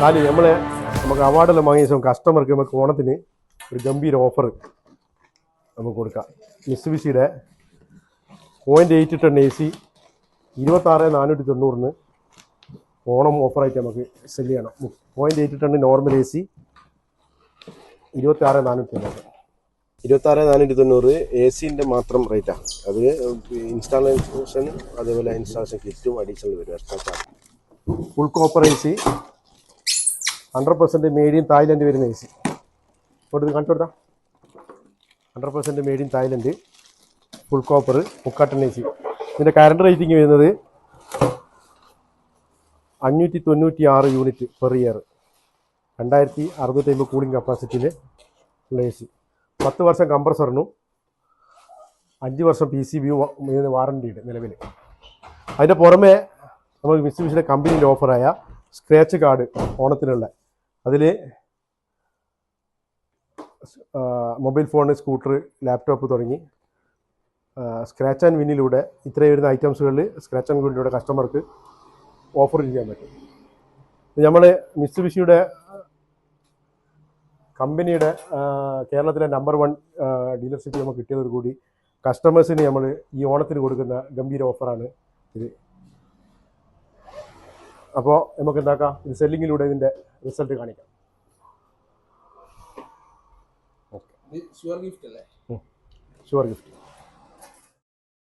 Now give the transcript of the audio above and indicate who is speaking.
Speaker 1: നാല് നമുക്ക് അവാർഡെല്ലാം വാങ്ങിയ ശേഷം കസ്റ്റമർക്ക് നമുക്ക് ഓണത്തിന് ഒരു ഗംഭീര ഓഫർ നമുക്ക് കൊടുക്കാം. മിസ്സുബിഷിയുടെ 0.8 ടൺ AC 26,490 ഓണം ഓഫറായിട്ട് നമുക്ക് സെല് ചെയ്യണം. 0.8 ടൺ നോർമൽ AC 26,490. 26,490 AC മാത്രം റേറ്റാണ്. അത് ഇൻസ്റ്റാളേഷൻ അതേപോലെ ഇൻസ്റ്റാളേഷൻ കിറ്റും അഡീഷണൽ വരും, extra charge. Full copper AC 100% made in Thailand വരുന്ന AC കൊടുത്ത് കാണിച്ചു കൊടുത്താൽ 100% made in Thailand full copper 3 ton AC. ഇതിൻ്റെ കറണ്ട് റേറ്റിംഗ് വരുന്നത് 596 യൂണിറ്റ് പെർ ഇയർ, 2650 കൂളിംഗ് കപ്പാസിറ്റിയിൽ ഉള്ള AC. 10 വർഷം കംപ്രസറിനും 5 വർഷം PCB വാറണ്ടി ഉണ്ട് നിലവിൽ. അതിൻ്റെ പുറമെ നമുക്ക് മിസ്സുബിഷിയുടെ കമ്പനിയുടെ ഓഫറായ സ്ക്രാച്ച് കാർഡ് ഓണത്തിനുള്ള, അതിൽ മൊബൈൽ ഫോൺ, സ്കൂട്ടർ, ലാപ്ടോപ്പ് തുടങ്ങി സ്ക്രാച്ച് ആൻഡ് വിന്നിലൂടെ ഇത്രയും വരുന്ന ഐറ്റംസുകളിൽ സ്ക്രാച്ച് ആൻഡ് വിന്നിലൂടെ കസ്റ്റമർക്ക് ഓഫർ ചെയ്യാൻ പറ്റും. നമ്മൾ മിസ്സുബിഷിയുടെ കമ്പനിയുടെ കേരളത്തിലെ നമ്പർ 1 ഡീലർഷിപ്പ് നമുക്ക് കിട്ടിയതോട് കൂടി കസ്റ്റമേഴ്സിന് നമ്മൾ ഈ ഓണത്തിന് കൊടുക്കുന്ന ഗംഭീര ഓഫറാണ് ഇത്. അപ്പോൾ നമുക്ക് എന്താക്കാം, ഇത് സെല്ലിങ്ങിലൂടെ ഇതിൻ്റെ റിസൾട്ട് കാണിക്കാം. Okay, sure gift.